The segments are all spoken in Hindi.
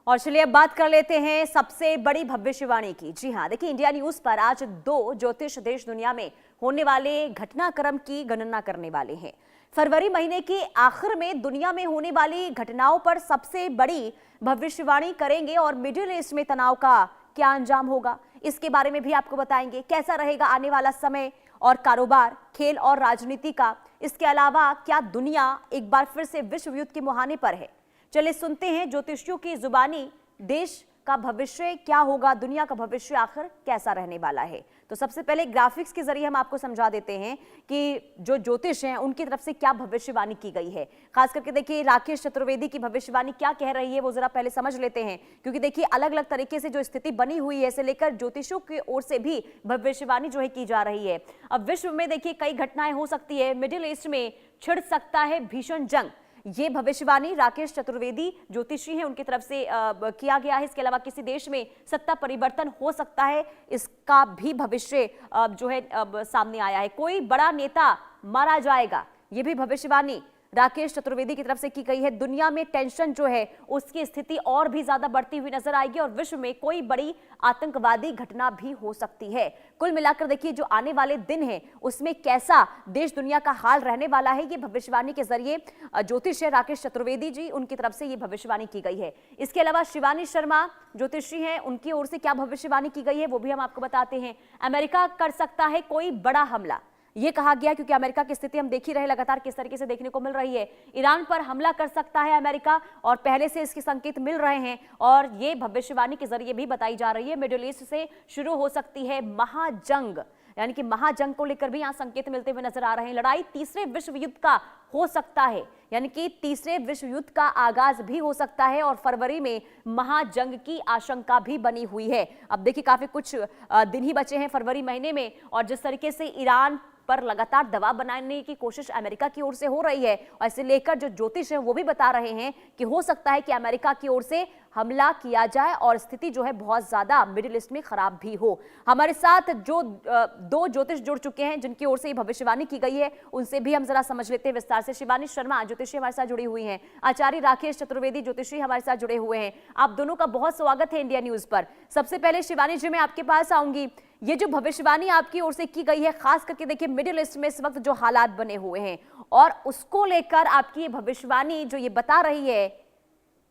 और चलिए अब बात कर लेते हैं सबसे बड़ी भविष्यवाणी की। जी हाँ, देखिए इंडिया न्यूज पर आज दो ज्योतिष देश दुनिया में होने वाले घटनाक्रम की गणना करने वाले हैं। फरवरी महीने के आखिर में दुनिया में होने वाली घटनाओं पर सबसे बड़ी भविष्यवाणी करेंगे और मिडिल ईस्ट में तनाव का क्या अंजाम होगा, इसके बारे में भी आपको बताएंगे। कैसा रहेगा आने वाला समय और कारोबार, खेल और राजनीति का। इसके अलावा क्या दुनिया एक बार फिर से विश्व युद्ध के मुहाने पर है। चलिए सुनते हैं ज्योतिषियों की जुबानी, देश का भविष्य क्या होगा, दुनिया का भविष्य आखिर कैसा रहने वाला है। तो सबसे पहले ग्राफिक्स के जरिए हम आपको समझा देते हैं कि जो ज्योतिष हैं उनकी तरफ से क्या भविष्यवाणी की गई है। खास करके देखिए राकेश चतुर्वेदी की भविष्यवाणी क्या कह रही है वो जरा पहले समझ लेते हैं, क्योंकि देखिए अलग अलग तरीके से जो स्थिति बनी हुई है इसे लेकर ज्योतिषों की ओर से भी भविष्यवाणी जो है की जा रही है। अब विश्व में देखिए कई घटनाएं हो सकती है, मिडिल ईस्ट में छिड़ सकता है भीषण जंग। ये भविष्यवाणी राकेश चतुर्वेदी ज्योतिषी हैं उनकी तरफ से किया गया है। इसके अलावा किसी देश में सत्ता परिवर्तन हो सकता है, इसका भी भविष्य जो है सामने आया है। कोई बड़ा नेता मारा जाएगा, ये भी भविष्यवाणी राकेश चतुर्वेदी की तरफ से की गई है। दुनिया में टेंशन जो है उसकी स्थिति और भी ज्यादा बढ़ती हुई नजर आएगी और विश्व में कोई बड़ी आतंकवादी घटना भी हो सकती है। कुल मिलाकर देखिए जो आने वाले दिन हैं उसमें कैसा देश दुनिया का हाल रहने वाला है, ये भविष्यवाणी के जरिए ज्योतिष राकेश चतुर्वेदी जी उनकी तरफ से ये भविष्यवाणी की गई है। इसके अलावा शिवानी शर्मा ज्योतिषी हैं, उनकी ओर से क्या भविष्यवाणी की गई है वो भी हम आपको बताते हैं। अमेरिका कर सकता है कोई बड़ा हमला, ये कहा गया, क्योंकि अमेरिका की स्थिति हम देख ही रहे लगातार किस तरीके से देखने को मिल रही है। ईरान पर हमला कर सकता है अमेरिका और पहले से इसके संकेत मिल रहे हैं और ये भविष्यवाणी के जरिए भी बताई जा रही है। मिडिल ईस्ट से शुरू हो सकती है महाजंग, यानी कि महाजंग को लेकर भी यहां संकेत मिलते हुए नजर आ रहे हैं। लड़ाई तीसरे विश्व युद्ध का हो सकता है, यानी कि तीसरे विश्व युद्ध का आगाज भी हो सकता है और फरवरी में महाजंग की आशंका भी बनी हुई है। अब देखिए काफी कुछ दिन ही बचे हैं फरवरी महीने में और जिस तरीके से ईरान पर लगातार दबाव बनाने की कोशिश अमेरिका की ओर से हो रही है और इसे लेकर जो ज्योतिष हैं वो भी बता रहे हैं कि हो सकता है कि अमेरिका की ओर से हमला किया जाए और स्थिति जो है बहुत ज्यादा मिडिल ईस्ट में खराब भी हो। हमारे साथ जो दो ज्योतिष जुड़ चुके हैं जिनकी ओर से ये भविष्यवाणी की गई है उनसे भी हम जरा समझ लेते हैं विस्तार से। शिवानी शर्मा ज्योतिषी हमारे साथ जुड़ी हुई हैं, आचार्य राकेश चतुर्वेदी ज्योतिषी हमारे साथ जुड़े हुए हैं। आप दोनों का बहुत स्वागत है इंडिया न्यूज पर। सबसे पहले शिवानी जी मैं आपके पास आऊंगी, ये जो भविष्यवाणी आपकी ओर से की गई है खास करके देखिए मिडिल ईस्ट में इस वक्त जो हालात बने हुए हैं और उसको लेकर आपकी ये भविष्यवाणी जो ये बता रही है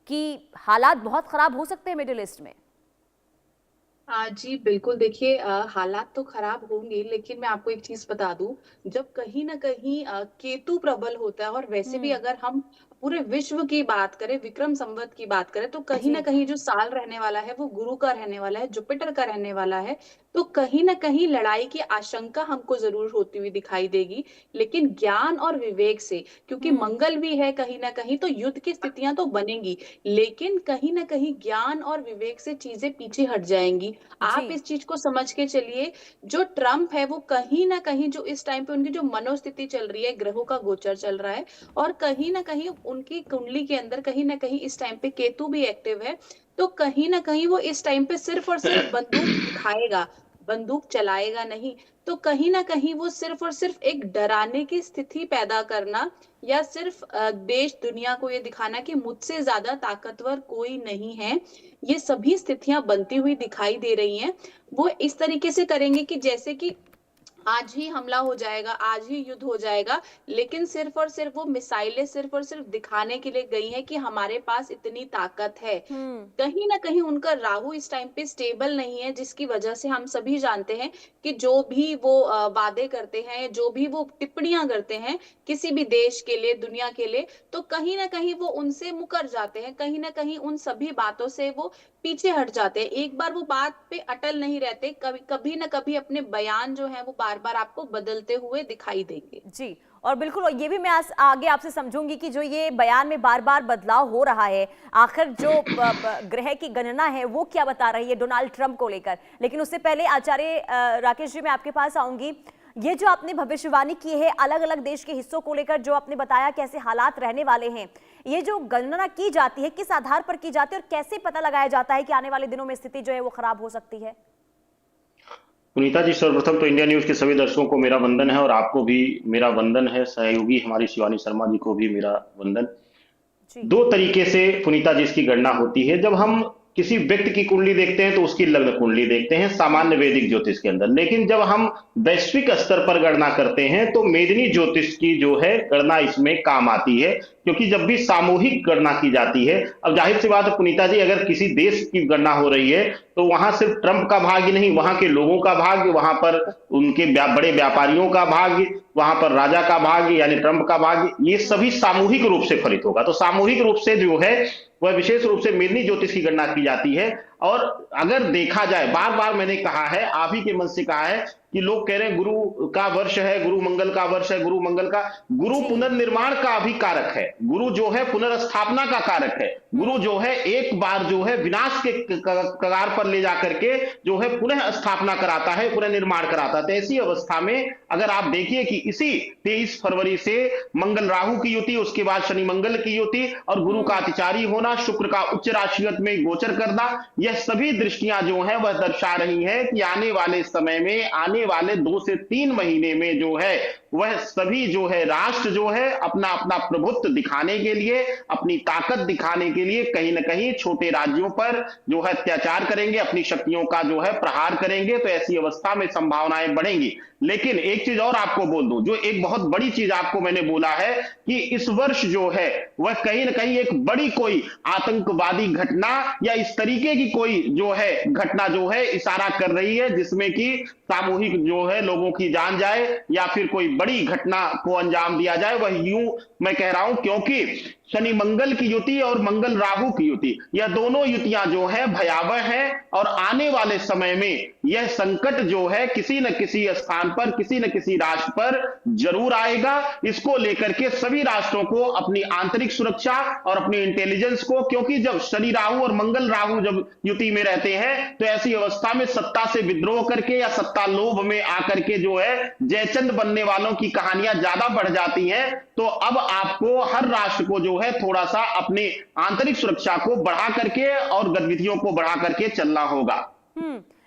कि हालात बहुत खराब हो सकते हैं मिडिल ईस्ट में। जी बिल्कुल। देखिए हालात तो खराब होंगे, लेकिन मैं आपको एक चीज बता दूं, जब कहीं ना कहीं केतु प्रबल होता है और वैसे भी अगर हम पूरे विश्व की बात करें, विक्रम संवत की बात करें, तो कहीं ना जी कहीं जो साल रहने वाला है वो गुरु का रहने वाला है, जुपिटर का रहने वाला है। तो कहीं ना कहीं लड़ाई की आशंका हमको जरूर होती हुई दिखाई देगी, लेकिन ज्ञान और विवेक से, क्योंकि मंगल भी है कहीं ना कहीं, तो युद्ध की स्थितियां तो बनेंगी, लेकिन कहीं ना कहीं ज्ञान और विवेक से चीजें पीछे हट जाएंगी। जी आप इस चीज को समझ के चलिए, जो ट्रम्प है वो कहीं ना कहीं जो इस टाइम पे उनकी जो मनोस्थिति चल रही है, ग्रहों का गोचर चल रहा है और कहीं ना कहीं उनकी कुंडली के अंदर कहीं ना कहीं इस टाइम पे केतु भी एक्टिव है, तो कहीं ना कहीं वो इस टाइम पे सिर्फ और सिर्फ बंदूक उठाएगा, बंदूक चलाएगा नहीं। तो कहीं ना कहीं वो सिर्फ और सिर्फ एक डराने की स्थिति पैदा करना या सिर्फ देश दुनिया को ये दिखाना कि मुझसे ज्यादा ताकतवर कोई नहीं है, ये सभी स्थितियां बनती हुई दिखाई दे रही हैं। वो इस तरीके से करेंगे कि जैसे कि आज ही हमला हो जाएगा, आज ही युद्ध हो जाएगा, लेकिन सिर्फ और सिर्फ वो मिसाइलें सिर्फ और सिर्फ दिखाने के लिए गई हैं कि हमारे पास इतनी ताकत है। कहीं ना कहीं उनका राहु इस टाइम पे स्टेबल नहीं है, जिसकी वजह से हम सभी जानते हैं कि जो भी वो वादे करते हैं, जो भी वो टिप्पणियां करते हैं किसी भी देश के लिए, दुनिया के लिए, तो कहीं ना कहीं वो उनसे मुकर जाते हैं, कहीं ना कहीं उन सभी बातों से वो पीछे हट जाते हैं। एक बार वो बात पे अटल नहीं रहते, कभी कभी ना कभी अपने बयान जो है वो बार बार आपको बदलते हुए दिखाई देंगे। जी और बिल्कुल, और ये भी मैं आगे आपसे समझूंगी कि जो ये बयान में बार बार बदलाव हो रहा है, आखिर जो ग्रह की गणना है वो क्या बता रही है डोनाल्ड ट्रंप को लेकर। लेकिन उससे पहले आचार्य राकेश जी मैं आपके पास आऊंगी, ये जो आपने भविष्यवाणी की है अलग अलग देश के हिस्सों को लेकर, जो आपने बताया कैसे हालात रहने वाले हैं, ये जो गणना की जाती है किस आधार पर की जाती है और कैसे पता लगाया जाता है कि आने वाले दिनों में स्थिति जो है वो खराब हो सकती है। पुनीता जी, सर्वप्रथम तो इंडिया न्यूज के सभी दर्शकों को मेरा वंदन है और आपको भी मेरा वंदन है। सहयोगी हमारी शिवानी शर्मा जी को भी मेरा वंदन। जी। दो तरीके से पुनीता जी इसकी गणना होती है। जब हम किसी व्यक्ति की कुंडली देखते हैं तो उसकी लग्न कुंडली देखते हैं सामान्य वैदिक ज्योतिष के अंदर, लेकिन जब हम वैश्विक स्तर पर गणना करते हैं तो मेदिनी ज्योतिष की जो है गणना इसमें काम आती है, क्योंकि जब भी सामूहिक गणना की जाती है, अब जाहिर सी बात है पुनीता जी, अगर किसी देश की गणना हो रही है तो वहां सिर्फ ट्रंप का भाग्य नहीं, वहां के लोगों का भाग्य, वहां पर उनके बड़े व्यापारियों का भाग्य, वहां पर राजा का भाग्य यानी ट्रंप का भाग्य, ये सभी सामूहिक रूप से फलित होगा। तो सामूहिक रूप से जो है वह विशेष रूप से मेदिनी ज्योतिष की गणना की जाती है। और अगर देखा जाए, बार बार मैंने कहा है, आप ही के मन से कहा है कि लोग कह रहे हैं गुरु का वर्ष है, गुरु मंगल का वर्ष है, गुरु मंगल का, गुरु पुनर्निर्माण का भी कारक है, गुरु जो है पुनर्स्थापना का कारक है, गुरु जो है एक बार जो है विनाश के कगार पर ले जाकर के जो है पुनः स्थापना कराता है, पुनर्निर्माण कराता है। तो ऐसी अवस्था में अगर आप देखिए कि इसी 23 फरवरी से मंगल राहु की युति, उसके बाद शनि मंगल की युति और गुरु का अतिचारी होना, शुक्र का उच्च राशिगत में गोचर करना, यह सभी दृष्टियां जो है वह दर्शा रही है कि आने वाले समय में, आने वाले 2 से 3 महीने में जो है वह सभी जो है राष्ट्र जो है अपना अपना प्रभुत्व दिखाने के लिए, अपनी ताकत दिखाने के लिए कहीं ना कहीं छोटे राज्यों पर जो है अत्याचार करेंगे, अपनी शक्तियों का जो है प्रहार करेंगे। तो ऐसी अवस्था में संभावनाएं बढ़ेंगी। लेकिन एक चीज और आपको बोल दूं, जो एक बहुत बड़ी चीज आपको मैंने बोला है कि इस वर्ष जो है वह कहीं ना कहीं एक बड़ी कोई आतंकवादी घटना या इस तरीके की कोई जो है घटना जो है इशारा कर रही है, जिसमें कि सामूहिक जो है लोगों की जान जाए या फिर कोई बड़ी घटना को अंजाम दिया जाए। वह यूं मैं कह रहा हूं क्योंकि शनि मंगल की युति और मंगल राहु की युति, यह दोनों युतियां जो है भयावह है और आने वाले समय में यह संकट जो है किसी न किसी स्थान पर, किसी न किसी राष्ट्र पर जरूर आएगा। इसको लेकर के सभी राष्ट्रों को अपनी आंतरिक सुरक्षा और अपनी इंटेलिजेंस को, क्योंकि जब शनि राहु और मंगल राहु जब युति में रहते हैं तो ऐसी अवस्था में सत्ता से विद्रोह करके या सत्ता लोभ में आकर के जो है जयचंद बनने वालों की कहानियां ज्यादा बढ़ जाती हैं। तो अब आपको हर राष्ट्र को जो है थोड़ा सा अपनी आंतरिक सुरक्षा को बढ़ा करके और गतिविधियों को बढ़ा करके चलना होगा।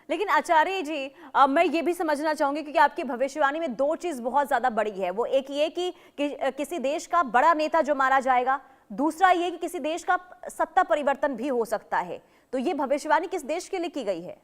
लेकिन आचार्य जी, मैं ये भी समझना चाहूंगी क्योंकि आपकी भविष्यवाणी में 2 चीज बहुत ज्यादा बड़ी है। वो एक ये कि किसी देश का बड़ा नेता जो मारा जाएगा, दूसरा ये कि किसी देश का सत्ता परिवर्तन भी हो सकता है। तो ये भविष्यवाणी किस देश के लिए की गई है?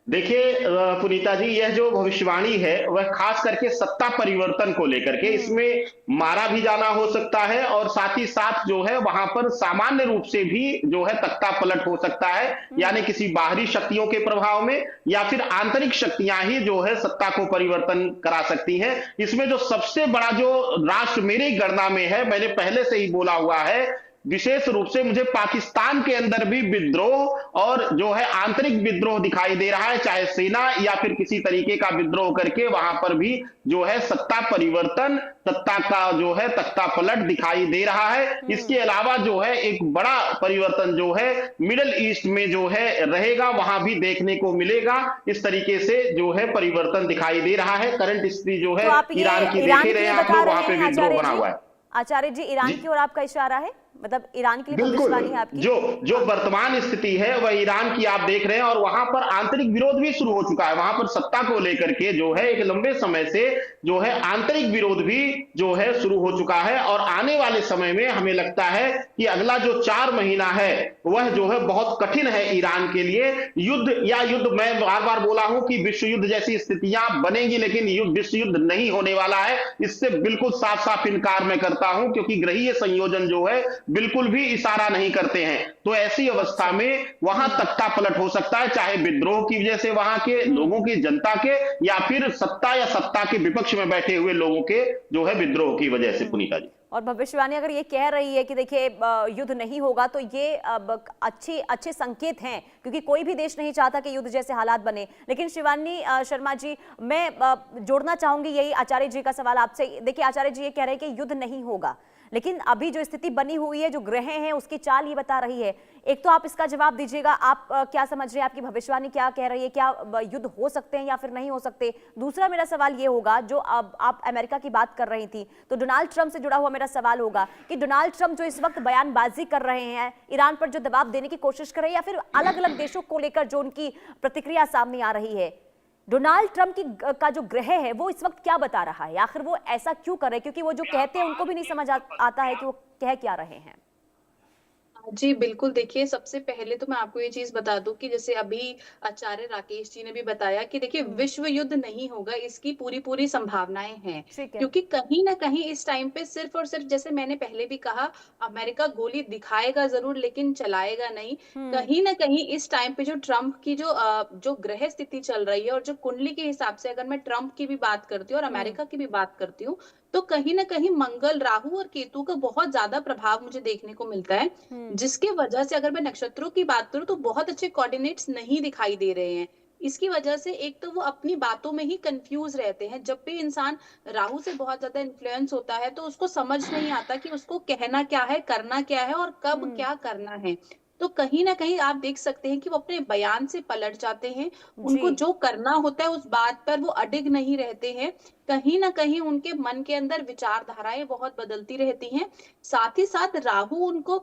देखिए पुनीता जी, यह जो भविष्यवाणी है वह खास करके सत्ता परिवर्तन को लेकर के, इसमें मारा भी जाना हो सकता है और साथ ही साथ जो है वहां पर सामान्य रूप से भी जो है तख्ता पलट हो सकता है, यानी किसी बाहरी शक्तियों के प्रभाव में या फिर आंतरिक शक्तियां ही जो है सत्ता को परिवर्तन करा सकती हैं। इसमें जो सबसे बड़ा जो राष्ट्र मेरी गणना में है, मैंने पहले से ही बोला हुआ है, विशेष रूप से मुझे पाकिस्तान के अंदर भी विद्रोह और जो है आंतरिक विद्रोह दिखाई दे रहा है, चाहे सेना या फिर किसी तरीके का विद्रोह करके वहां पर भी जो है सत्ता परिवर्तन, सत्ता का जो है तख्ता पलट दिखाई दे रहा है। इसके अलावा जो है एक बड़ा परिवर्तन जो है मिडिल ईस्ट में जो है रहेगा, वहां भी देखने को मिलेगा। इस तरीके से जो है परिवर्तन दिखाई दे रहा है। करंट स्थिति जो है ईरान की देख रहे हैं आप लोग, वहां पे विद्रोह बना हुआ है। आचार्य जी, ईरान की ओर आपका इशारा है, मतलब ईरान के लिए भविष्यवाणी है आपकी? जो वर्तमान स्थिति है वह ईरान की आप देख रहे हैं और वहां पर आंतरिक विरोध भी शुरू हो चुका है। वहां पर सत्ता को लेकर के जो है एक लंबे समय से जो है आंतरिक विरोध भी जो है शुरू हो चुका है और आने वाले समय में हमें लगता है कि अगला जो 4 महीना है वह जो है बहुत कठिन है ईरान के लिए। युद्ध मैं बार बार बोला हूं कि विश्व युद्ध जैसी स्थितियां बनेगी, लेकिन विश्व युद्ध नहीं होने वाला है, इससे बिल्कुल साफ साफ इनकार मैं करता हूं, क्योंकि ग्रहीय संयोजन जो है बिल्कुल भी इशारा नहीं करते हैं। तो ऐसी अवस्था में वहां तख्ता पलट हो सकता है, चाहे विद्रोह की वजह से वहां के लोगों की, जनता के, या फिर सत्ता या सत्ता के विपक्ष में बैठे हुए लोगों के जो है विद्रोह की वजह से। पुनीता जी, और भविष्यवाणी अगर ये कह रही है कि देखिए युद्ध नहीं होगा, तो ये अच्छे संकेत हैं, क्योंकि कोई भी देश नहीं चाहता कि युद्ध जैसे हालात बने। लेकिन शिवानी शर्मा जी, मैं जोड़ना चाहूंगी यही आचार्य जी का सवाल आपसे। देखिए आचार्य जी ये कह रहे हैं कि युद्ध नहीं होगा, लेकिन अभी जो स्थिति बनी हुई है, जो ग्रह हैं, उसकी चाल ये बता रही है। एक तो आप इसका जवाब दीजिएगा, आप क्या समझ रहे हैं, आपकी भविष्यवाणी क्या कह रही है, क्या युद्ध हो सकते हैं या फिर नहीं हो सकते? दूसरा मेरा सवाल ये होगा, जो अब आप अमेरिका की बात कर रही थी, तो डोनाल्ड ट्रंप से जुड़ा हुआ मेरा सवाल होगा कि डोनाल्ड ट्रंप जो इस वक्त बयानबाजी कर रहे हैं, ईरान पर जो दबाव देने की कोशिश कर रहे हैं, या फिर अलग अलग देशों को लेकर जो उनकी प्रतिक्रिया सामने आ रही है, डोनाल्ड ट्रंप का जो ग्रह है वो इस वक्त क्या बता रहा है? आखिर वो ऐसा क्यों कर रहे हैं? क्योंकि वो जो कहते हैं उनको भी नहीं समझ आता है कि वो कह क्या रहे हैं? जी, बिल्कुल देखिए, सबसे पहले तो मैं आपको ये चीज़ बता दूँ कि जैसे अभी आचार्य राकेश जी ने भी बताया कि देखिए हम्म, विश्व युद्ध नहीं होगा, इसकी पूरी-पूरी संभावनाएँ हैं। ठीक है। क्योंकि कहीं न कहीं इस टाइम पे सिर्फ़ और सिर्फ़ जैसे मैंने पहले भी कहा, अमेरिका गोली दिखाएगा ज़रूर लेकिन चलाएगा नहीं। हम्म, कहीं न कहीं इस टाइम पे जो ट्रम्प की जो ग्रह स्थिति चल रही है और जो कुंडली के हिसाब से अगर मैं ट्रम्प की भी बात करती हूँ और हम्म, अमेरिका की भी बात करती हूँ, तो कहीं न कहीं मंगल, राहु और केतु का बहुत ज़्यादा प्रभाव मुझे देखने को मिलता है। हम्म, जिसकी वजह से अगर मैं नक्षत्रों की बात करूँ तो बहुत अच्छे कोऑर्डिनेट्स नहीं दिखाई दे रहे हैं। इसकी वजह से एक तो वो अपनी बातों में ही कन्फ्यूज़ रहते हैं। जब भी इंसान राहु से बहुत ज़्यादा इन्फ्लुएंस होता है तो उसको समझ नहीं आता कि उसको कहना क्या है, करना क्या है और कब हम्म, क्या करना है। तो कहीं न कहीं आप देख सकते हैं कि वो अपने बयान से पलट जाते हैं। जी, उनको जो करना होता है उस बात पर वो अडिग नहीं रहते हैं। कहीं न कहीं उनके मन के अंदर विचारधाराएँ बहुत बदलती रहती हैं। साथ ही साथ राहु उनको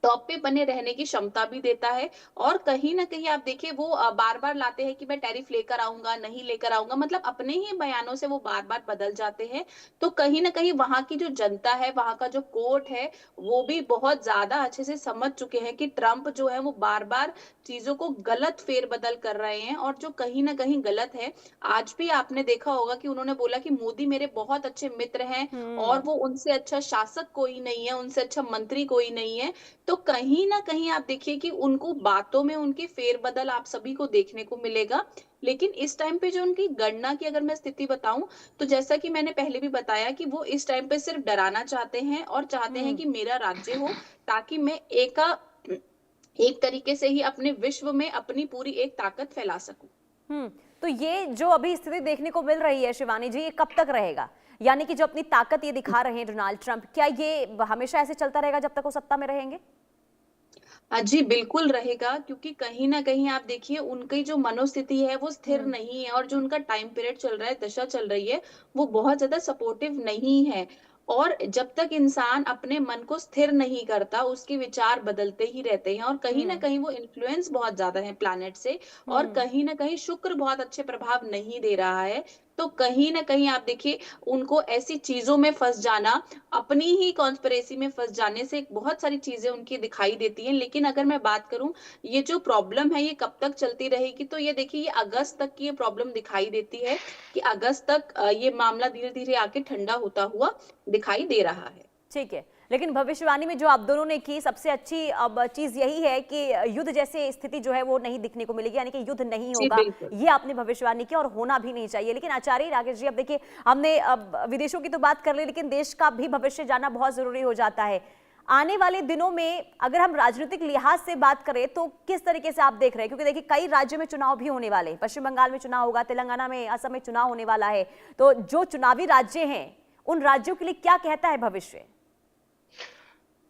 टॉप पे बने रहने की क्षमता भी देता है और कहीं न कहीं आप देखिए वो बार-बार लाते हैं कि मैं टैरिफ लेकर आऊँगा, नहीं लेकर आऊँगा, मतलब अपने ही बयानों से वो बार-बार बदल जाते हैं। तो कहीं न कहीं वहाँ की जो जनता है, वहाँ का जो कोर्ट है, वो भी बहुत ज़्यादा अच्छे से समझ चुके हैं कि ट्रम्प जो है वो बार-बार चीज़ों को गलत फेर-बदल कर रहे हैं और जो कहीं न कहीं गलत है। आज भी आपने देखा होगा कि उन्होंने बोला कि मोदी मेरे बहुत अच्छे मित्र हैं और हम्म, वो उनसे अच्छा शासक कोई नहीं है, उनसे अच्छा मंत्री कोई नहीं है। तो कहीं न कहीं आप देखिए कि उनको बातों में उनके फेर-बदल आप सभी को देखने को मिलेगा। लेकिन इस टाइम पे जो उनकी गणना की अगर मैं स्थिति बताऊँ, तो जैसा कि मैंने पहले भी बताया कि वो इस टाइम पे सिर्फ़ डराना चाहते हैं और चाहते हैं हम्म, कि मेरा राज्य हो, ताकि मैं एक तरीके से ही अपने विश्व में अपनी पूरी एक ताकत फैला सकूँ। हम्म। तो ये जो अभी स्थिति देखने को मिल रही है शिवानी जी, ये कब तक रहेगा? यानी कि जो अपनी ताकत ये दिखा रहे हैं डोनाल्ड ट्रंप, क्या ये हमेशा ऐसे चलता रहेगा जब तक वो सत्ता में रहेंगे? जी, बिल्कुल रहेगा क्योंकि कहीं न कहीं आप देखिए उनकी जो मनोस्थिति है वो स्थिर हम्म, नहीं है और जो उनका टाइम पीरियड चल रहा है, दशा चल रही है, वो बहुत ज़्यादा सपोर्टिव नहीं है। और जब तक इंसान अपने मन को स्थिर नहीं करता, उसके विचार बदलते ही रहते हैं और कहीं न हम्म, कहीं वो इन्फ्लुएंस बहुत ज़्यादा है प्लैनेट से और हम्म, कहीं न कहीं शुक्र बहुत अच्छे प्रभाव नहीं दे रहा है। तो कहीं न कहीं आप देखिए उनको ऐसी चीज़ों में फँस जाना, अपनी ही कॉन्स्पिरेसी में फँस जाने से बहुत सारी चीज़ें उनकी दिखाई देती हैं। लेकिन अगर मैं बात करूँ, ये जो प्रॉब्लम है ये कब तक चलती रहेगी, तो ये देखिए ये अगस्त तक की ये प्रॉब्लम दिखाई देती है कि अगस्त तक ये मामला धीरे-धीरे आके ठंडा होता हुआ दिखाई दे रहा है। ठीक है। लेकिन भविष्यवाणी में जो आप दोनों ने की, सबसे अच्छी अब चीज यही है कि युद्ध जैसे स्थिति जो है वो नहीं दिखने को मिलेगी, यानी कि युद्ध नहीं जी, होगा। बिल्कुल। ये आपने भविष्यवाणी की और होना भी नहीं चाहिए। लेकिन आचार्य राकेश जी, अब देखिए, हमने अब विदेशों की तो बात कर ली, लेकिन देश का भी भविष्य जानना बहुत जरूरी हो जाता है। आने वाले दिनों में अगर हम राजनीतिक लिहाज से बात करें तो किस तरीके से आप देख रहे हैं? क्योंकि देखिए कई राज्यों में चुनाव भी होने वाले हैं। पश्चिम बंगाल में चुनाव होगा, तेलंगाना में, असम में चुनाव होने वाला है। तो जो चुनावी राज्य हैं, उन राज्यों के लिए क्या कहता है भविष्य?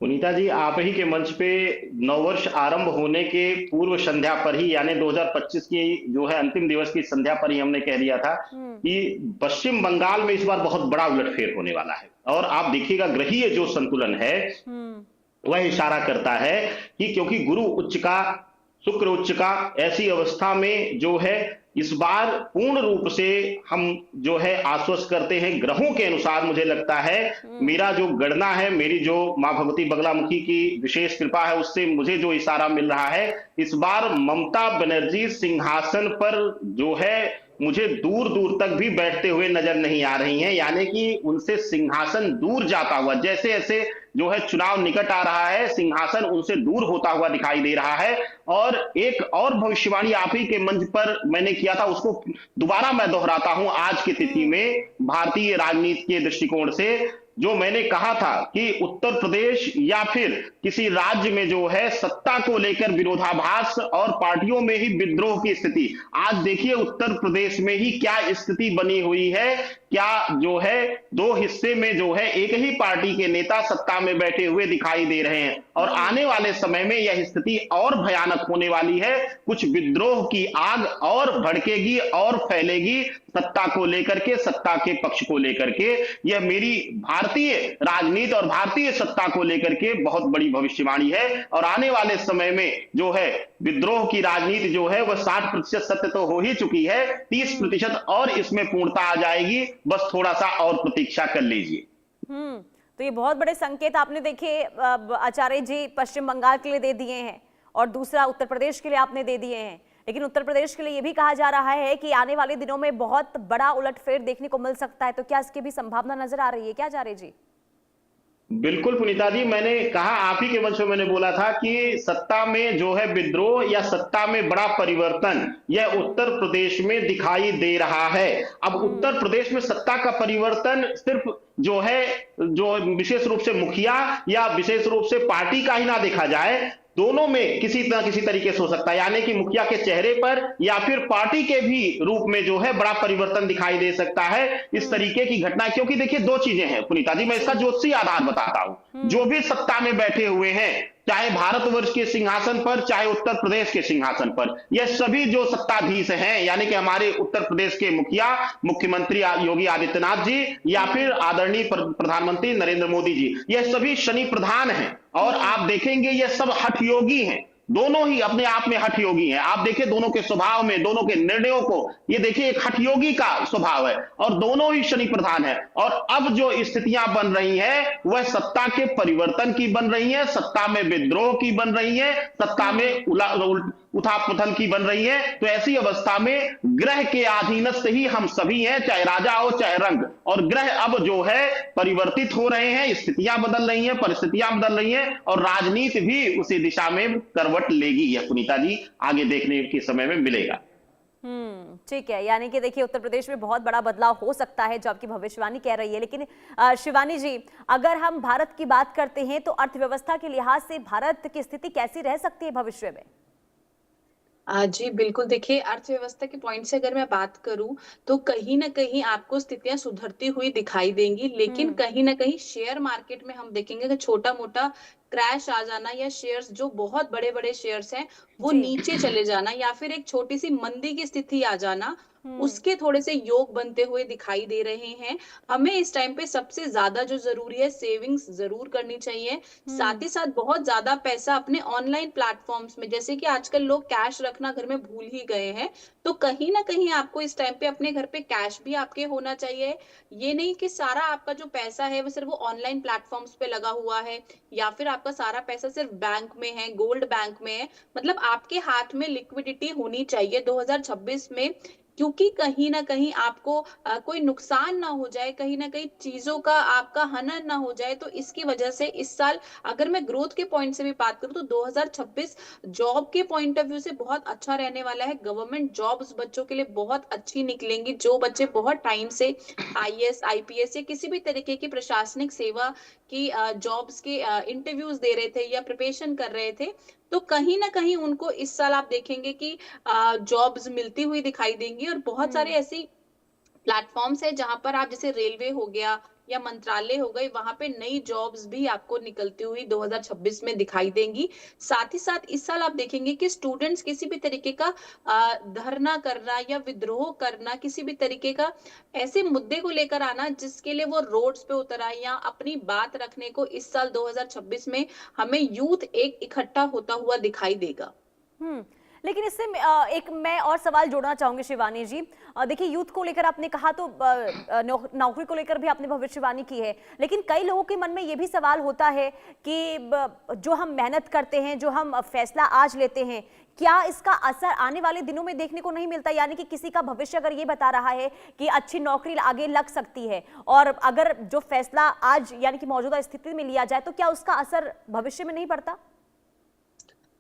पुनीता जी, आप ही के मंच पे नववर्ष आरंभ होने के पूर्व संध्या पर ही, यानी 2025 की जो है अंतिम दिवस की संध्या पर ही हमने कह दिया था हम्म, कि पश्चिम बंगाल में इस बार बहुत बड़ा उलटफेर होने वाला है। और आप देखिएगा, ग्रहीय जो संतुलन है हम्म, वह इशारा करता है कि क्योंकि गुरु उच्च का, शुक्र उच्च का, ऐसी अवस्था में जो है इस बार पूर्ण रूप से हम जो है आश्वस्त करते हैं ग्रहों के अनुसार। मुझे लगता है हम्म, मेरा जो गणना है, मेरी जो मां भगवती बगलामुखी की विशेष कृपा है, उससे मुझे जो इशारा मिल रहा है, इस बार ममता बनर्जी सिंहासन पर जो है मुझे दूर दूर तक भी बैठते हुए नजर नहीं आ रही हैं। यानी कि उनसे सिंहासन दूर जाता हुआ, जैसे जैसे जो है चुनाव निकट आ रहा है, सिंहासन उनसे दूर होता हुआ दिखाई दे रहा है। और एक और भविष्यवाणी आप ही के मंच पर मैंने किया था, उसको दोबारा मैं दोहराता हूं आज की तिथि हम्म, में भारतीय राजनीति के दृष्टिकोण से। जो मैंने कहा था कि उत्तर प्रदेश या फिर किसी राज्य में जो है सत्ता को लेकर विरोधाभास और पार्टियों में ही विद्रोह की स्थिति, आज देखिए उत्तर प्रदेश में ही क्या स्थिति बनी हुई है। क्या जो है दो हिस्से में जो है एक ही पार्टी के नेता सत्ता में बैठे हुए दिखाई दे रहे हैं और हम्म, आने वाले समय में यह स्थिति और भयानक होने वाली है। कुछ विद्रोह की आग और भड़केगी और फैलेगी सत्ता को लेकर के, सत्ता के पक्ष को लेकर के। यह मेरी भारतीय राजनीति और भारतीय सत्ता को लेकर के बहुत बड़ी भविष्यवाणी है। और आने वाले समय में जो है विद्रोह की राजनीति जो है वह 60% सत्य तो हो ही चुकी है, 30% और इसमें पूर्णता आ जाएगी। बस थोड़ा सा और प्रतीक्षा कर लीजिए। हम्म। तो ये बहुत बड़े संकेत आपने देखे आचार्य जी पश्चिम बंगाल के लिए दे दिए हैं और दूसरा उत्तर प्रदेश के लिए आपने दे दिए हैं। लेकिन उत्तर प्रदेश के लिए ये भी कहा जा रहा है कि आने वाले दिनों में बहुत बड़ा उलटफेर देखने को मिल सकता है, तो क्या इसकी भी संभावना नजर आ रही है क्या आचार्य जी? बिल्कुल पुनीता जी, मैंने कहा, आप ही के मंच में मैंने बोला था कि सत्ता में जो है विद्रोह या सत्ता में बड़ा परिवर्तन यह उत्तर प्रदेश में दिखाई दे रहा है। अब उत्तर प्रदेश में सत्ता का परिवर्तन सिर्फ जो है, जो विशेष रूप से मुखिया या विशेष रूप से पार्टी का ही ना देखा जाए, दोनों में किसी न किसी तरीके से हो सकता है, यानी कि मुखिया के चेहरे पर या फिर पार्टी के भी रूप में जो है बड़ा परिवर्तन दिखाई दे सकता है इस तरीके की घटना। क्योंकि देखिए, दो चीजें हैं पुनीता जी, मैं इसका ज्योतिषीय आधार बताता हूं। जो भी सत्ता में बैठे हुए हैं, चाहे भारतवर्ष के सिंहासन पर, चाहे उत्तर प्रदेश के सिंहासन पर, यह सभी जो सत्ताधीश हैं, यानी कि हमारे उत्तर प्रदेश के मुखिया, मुख्यमंत्री योगी आदित्यनाथ जी या फिर आदरणीय प्रधानमंत्री नरेंद्र मोदी जी, यह सभी शनि प्रधान हैं। और आप देखेंगे ये सब हठ योगी हैं, दोनों ही अपने आप में हठ योगी हैं। आप देखिए दोनों के स्वभाव में, दोनों के निर्णयों को, ये देखिए एक हठ योगी का स्वभाव है और दोनों ही शनि प्रधान है। और अब जो स्थितियां बन रही हैं वह सत्ता के परिवर्तन की बन रही है, सत्ता में विद्रोह की बन रही है, सत्ता में उथापथल की बन रही है। तो ऐसी अवस्था में ग्रह के अधीनस्थ ही हम सभी हैं, चाहे राजा हो चाहे रंग, और ग्रह अब जो है परिवर्तित हो रहे हैं, स्थितियां बदल रही हैं, परिस्थितियां बदल रही हैं और राजनीति भी उसी दिशा में करवट लेगी। यह पुनीता जी आगे देखने के समय में मिलेगा। ठीक है, यानी कि देखिए उत्तर प्रदेश में बहुत बड़ा बदलाव हो सकता है जो आपकी भविष्यवाणी कह रही है। लेकिन शिवानी जी, अगर हम भारत की बात करते हैं तो अर्थव्यवस्था के लिहाज से भारत की स्थिति कैसी रह सकती है भविष्य में? जी बिल्कुल, देखिए अर्थव्यवस्था के पॉइंट से अगर मैं बात करूं तो कहीं ना कहीं आपको स्थितियां सुधरती हुई दिखाई देंगी, लेकिन कहीं ना कहीं शेयर मार्केट में हम देखेंगे कि छोटा मोटा क्रैश आ जाना या शेयर्स जो बहुत बड़े बड़े शेयर्स हैं वो जी। नीचे चले जाना या फिर एक छोटी सी मंदी की स्थिति आ जाना, उसके थोड़े से योग बनते हुए दिखाई दे रहे हैं। हमें इस टाइम पे सबसे ज्यादा जो जरूरी है, सेविंग्स जरूर करनी चाहिए। साथ ही साथ बहुत ज्यादा पैसा अपने ऑनलाइन प्लेटफॉर्म्स में, जैसे कि आजकल लोग कैश रखना घर में भूल ही गए हैं, तो कहीं ना कहीं आपको इस टाइम पे अपने घर पे कैश भी आपके होना चाहिए। ये नहीं कि सारा आपका जो पैसा है वो सिर्फ वो ऑनलाइन प्लेटफॉर्म्स पे लगा हुआ है या फिर आपका सारा पैसा सिर्फ बैंक में है, गोल्ड बैंक में है। मतलब आपके हाथ में लिक्विडिटी होनी चाहिए 2026 में, क्योंकि कहीं ना कहीं आपको कोई नुकसान ना हो जाए, कहीं ना कहीं चीजों का आपका हनन ना हो जाए। तो इसकी वजह से इस साल अगर मैं ग्रोथ के पॉइंट से भी बात करूं तो 2026 जॉब के पॉइंट ऑफ व्यू से बहुत अच्छा रहने वाला है। गवर्नमेंट जॉब्स बच्चों के लिए बहुत अच्छी निकलेंगी। जो बच्चे बहुत टाइम से आईएएस, आईपीएस या किसी भी तरीके की प्रशासनिक सेवा की जॉब्स के इंटरव्यूज दे रहे थे या प्रिपरेशन कर रहे थे, तो कहीं ना कहीं उनको इस साल आप देखेंगे कि जॉब्स मिलती हुई दिखाई देंगी। और बहुत सारे ऐसी प्लेटफॉर्म्स है जहां पर आप, जैसे रेलवे हो गया या मंत्रालय हो गई, वहां पे नई जॉब्स भी आपको निकलती हुई 2026 में दिखाई देंगी। साथ ही साथ इस साल आप देखेंगे कि स्टूडेंट्स किसी भी तरीके का धरना करना या विद्रोह करना, किसी भी तरीके का ऐसे मुद्दे को लेकर आना जिसके लिए वो रोड्स पे उतर आए या अपनी बात रखने को, इस साल 2026 में हमें यूथ एक इकट्ठा होता हुआ दिखाई देगा। लेकिन इससे एक मैं और सवाल जोड़ना चाहूंगी शिवानी जी। देखिए यूथ को लेकर आपने कहा, तो नौकरी को लेकर भी आपने भविष्यवाणी की है, लेकिन कई लोगों के मन में ये भी सवाल होता है कि जो हम मेहनत करते हैं, जो हम फैसला आज लेते हैं, क्या इसका असर आने वाले दिनों में देखने को नहीं मिलता? यानी कि किसी का भविष्य अगर ये बता रहा है कि अच्छी नौकरी आगे लग सकती है, और अगर जो फैसला आज यानी कि मौजूदा स्थिति में लिया जाए तो क्या उसका असर भविष्य में नहीं पड़ता?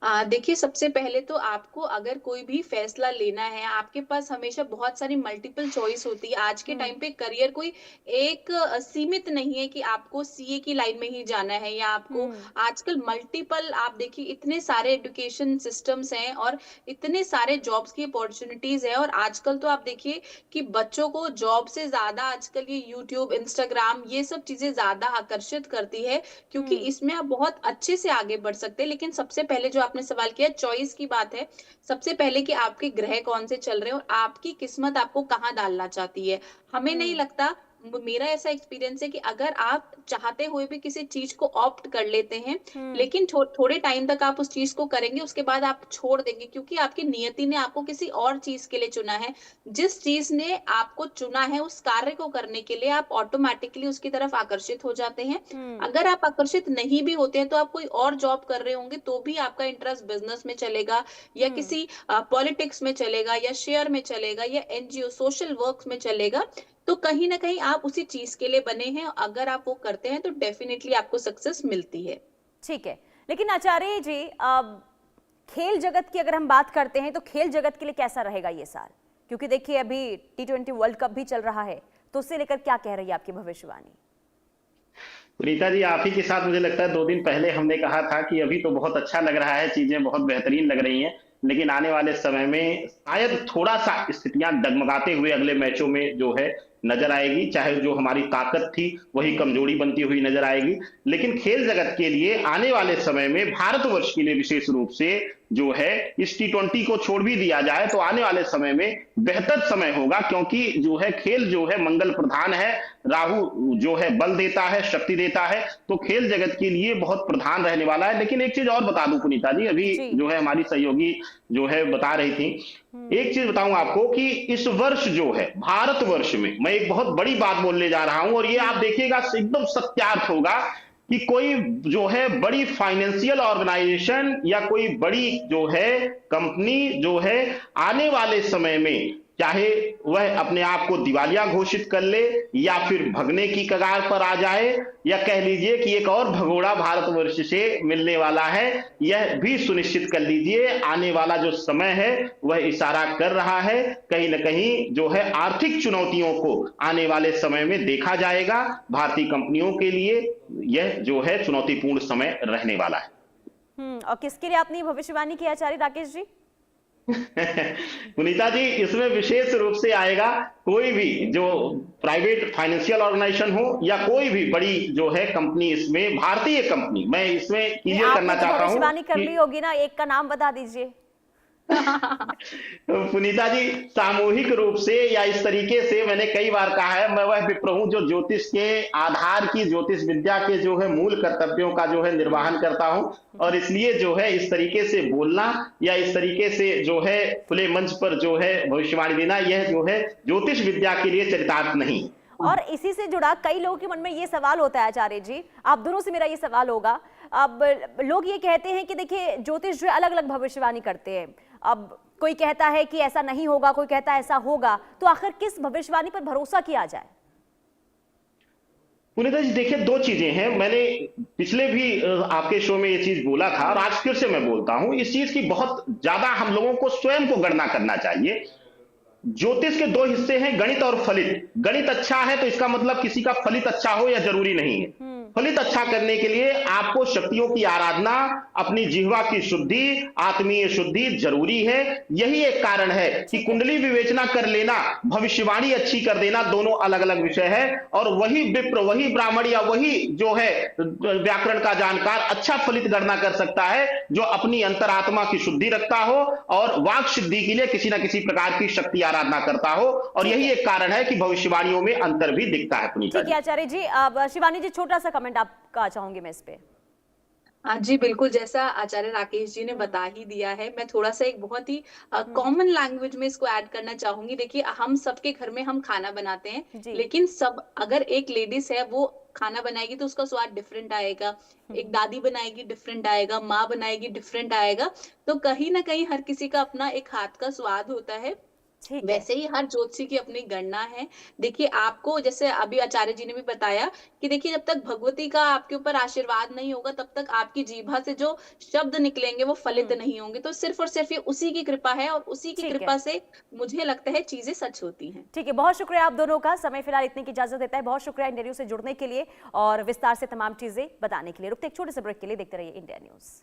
देखिए, सबसे पहले तो आपको अगर कोई भी फैसला लेना है, आपके पास हमेशा बहुत सारी मल्टीपल चॉइस होती है। आज के टाइम पे करियर कोई एक सीमित नहीं है कि आपको सीए की लाइन में ही जाना है या आपको, आजकल मल्टीपल आप देखिए इतने सारे एजुकेशन सिस्टम्स हैं और इतने सारे जॉब्स की अपॉर्चुनिटीज है। और आजकल तो आप देखिए कि बच्चों को जॉब से ज्यादा आजकल ये यूट्यूब, इंस्टाग्राम, ये सब चीजें ज्यादा आकर्षित करती है, क्योंकि इसमें आप बहुत अच्छे से आगे बढ़ सकते हैं। लेकिन सबसे पहले जो आपने सवाल किया, चॉइस की बात है, सबसे पहले कि आपके ग्रह कौन से चल रहे हैं और आपकी किस्मत आपको कहां डालना चाहती है। हमें नहीं लगता मेरा ऐसा एक्सपीरियंस है कि अगर आप चाहते हुए भी किसी चीज को ऑप्ट कर लेते हैं, लेकिन थोड़े टाइम तक आप उस चीज को करेंगे, उसके बाद आप छोड़ देंगे, क्योंकि आपकी नियति ने आपको किसी और चीज के लिए चुना है। जिस चीज ने आपको चुना है उस कार्य को करने के लिए, आप ऑटोमेटिकली उसकी तरफ आकर्षित हो जाते हैं। अगर आप आकर्षित नहीं भी होते हैं तो आप कोई और जॉब कर रहे होंगे तो भी आपका इंटरेस्ट बिजनेस में चलेगा, या किसी पॉलिटिक्स में चलेगा, या शेयर में चलेगा, या एनजीओ सोशल वर्क में चलेगा। तो कहीं ना कहीं आप उसी चीज के लिए बने हैं, अगर आप वो करते हैं तो डेफिनेटली आपको सक्सेस मिलती है। ठीक है, लेकिन आचार्य जी, खेल जगत की अगर हम बात करते हैं तो खेल जगत के लिए कैसा रहेगा ये साल? क्योंकि देखिए अभी T20 वर्ल्ड कप भी चल रहा है, तो उससे लेकर क्या कह रही है आपकी भविष्यवाणी? पुनीता जी, आप ही के साथ मुझे लगता है 2 दिन पहले हमने कहा था कि अभी तो बहुत अच्छा लग रहा है, चीजें बहुत बेहतरीन लग रही हैं, लेकिन आने वाले समय में शायद थोड़ा सा स्थितियां डगमगाते हुए अगले मैचों में जो है नजर आएगी। चाहे जो हमारी ताकत थी वही कमजोरी बनती हुई नजर आएगी। लेकिन खेल जगत के लिए आने वाले समय में भारतवर्ष के लिए विशेष रूप से जो है इस T20 को छोड़ भी दिया जाए तो आने वाले समय में बेहतर समय होगा, क्योंकि जो है खेल जो है मंगल प्रधान है। राहु जो है बल देता है, शक्ति देता है, तो खेल जगत के लिए बहुत प्रधान रहने वाला है। लेकिन एक चीज और बता दूं पुनीता जी, अभी जो है हमारी सहयोगी जो है बता रही थी, एक चीज बताऊं आपको कि इस वर्ष जो है भारतवर्ष में मैं एक बहुत बड़ी बात बोलने जा रहा हूं, और ये आप देखिएगा एकदम सत्यार्थ होगा कि कोई जो है बड़ी फाइनेंशियल ऑर्गेनाइजेशन या कोई बड़ी जो है कंपनी जो है आने वाले समय में चाहे वह अपने आप को दिवालिया घोषित कर ले या फिर भगने की कगार पर आ जाए, या कह लीजिए कि एक और भगोड़ा भारतवर्ष से मिलने वाला है, यह भी सुनिश्चित कर लीजिए आने वाला जो समय है वह इशारा कर रहा है कहीं न कहीं जो है आर्थिक चुनौतियों को आने वाले समय में देखा जाएगा। भारतीय कंपनियों के लिए यह जो है चुनौतीपूर्ण समय रहने वाला है। और किसके लिए आपने भविष्यवाणी की आचार्य राकेश जी? पुनीता जी, इसमें विशेष रूप से आएगा कोई भी जो प्राइवेट फाइनेंशियल ऑर्गेनाइजेशन हो या कोई भी बड़ी जो है कंपनी, इसमें भारतीय कंपनी, मैं इसमें क्लियर करना चाहता हूं। भविष्यवाणी कर ली होगी ना, एक का नाम बता दीजिए। पुनीता जी, सामूहिक रूप से या इस तरीके से मैंने कई बार कहा है, मैं वह विप्र हूं जो ज्योतिष के आधार की, ज्योतिष विद्या के जो है मूल कर्तव्यों का जो है निर्वहन करता हूं, और इसलिए जो है इस तरीके से बोलना या इस तरीके से जो है खुले मंच पर जो है भविष्यवाणी देना, यह जो है ज्योतिष विद्या के लिए चरितार्थ नहीं। और इसी से जुड़ा कई लोगों के मन में ये सवाल होता है आचार्य जी, आप दोनों से मेरा ये सवाल होगा। अब लोग ये कहते हैं कि देखिए ज्योतिष जो अलग अलग भविष्यवाणी करते हैं, अब कोई कहता है कि ऐसा नहीं होगा, कोई कहता है ऐसा होगा, तो आखिर किस भविष्यवाणी पर भरोसा किया जाए? पुनीता जी, देखिए 2 चीजें हैं। मैंने पिछले भी आपके शो में ये चीज बोला था और आज फिर से मैं बोलता हूं, इस चीज की बहुत ज्यादा हम लोगों को स्वयं को गणना करना चाहिए। ज्योतिष के 2 हिस्से हैं, गणित और फलित। गणित अच्छा है तो इसका मतलब किसी का फलित अच्छा हो या जरूरी नहीं है। फलित अच्छा करने के लिए आपको शक्तियों की आराधना, अपनी जिह्वा की शुद्धि, आत्मीय शुद्धि जरूरी है। यही एक कारण है कि कुंडली विवेचना कर लेना, भविष्यवाणी अच्छी कर देना, दोनों अलग अलग विषय है। और वही विप्र, वही ब्राह्मण या वही जो है व्याकरण का जानकार अच्छा फलित गणना कर सकता है जो अपनी अंतरात्मा की शुद्धि रखता हो और वाक सिद्धि के लिए किसी ना किसी प्रकार की शक्ति आराधना करता हो। और यही एक कारण है कि भविष्यवाणियों में अंतर भी दिखता है। पुनीता ठीक है आचार्य जी, अब शिवानी जी छोटा सा कमेंट आपका चाहूंगी मैं इस पे। जी बिल्कुल, जैसा आचार्य राकेश जी ने बता ही दिया है, मैं थोड़ा सा एक बहुत ही कॉमन लैंग्वेज में इसको ऐड करना चाहूंगी। देखिए, हम सबके घर में हम खाना बनाते हैं, लेकिन सब अगर एक लेडीज है वो खाना बनाएगी तो उसका स्वाद डिफरेंट आएगा, एक दादी बनाएगी डिफरेंट आएगा, माँ बनाएगी डिफरेंट आएगा। तो कहीं ना कहीं हर किसी का अपना एक हाथ का स्वाद होता है। वैसे ही हर ज्योतिषी की अपनी गणना है। देखिए, आपको जैसे अभी आचार्य जी ने भी बताया कि देखिए जब तक भगवती का आपके ऊपर आशीर्वाद नहीं होगा तब तक आपकी जीभा से जो शब्द निकलेंगे वो फलित नहीं होंगे। तो सिर्फ और सिर्फ ये उसी की कृपा है और उसी की कृपा से मुझे लगता है चीजें सच होती हैं। ठीक है, बहुत शुक्रिया आप दोनों का, समय फिलहाल इतने की इजाजत देता है। बहुत शुक्रिया इंटरव्यू से जुड़ने के लिए और विस्तार से तमाम चीजें बताने के लिए। रुकते एक छोटे से ब्रेक के लिए, देखते रहिए इंडिया न्यूज।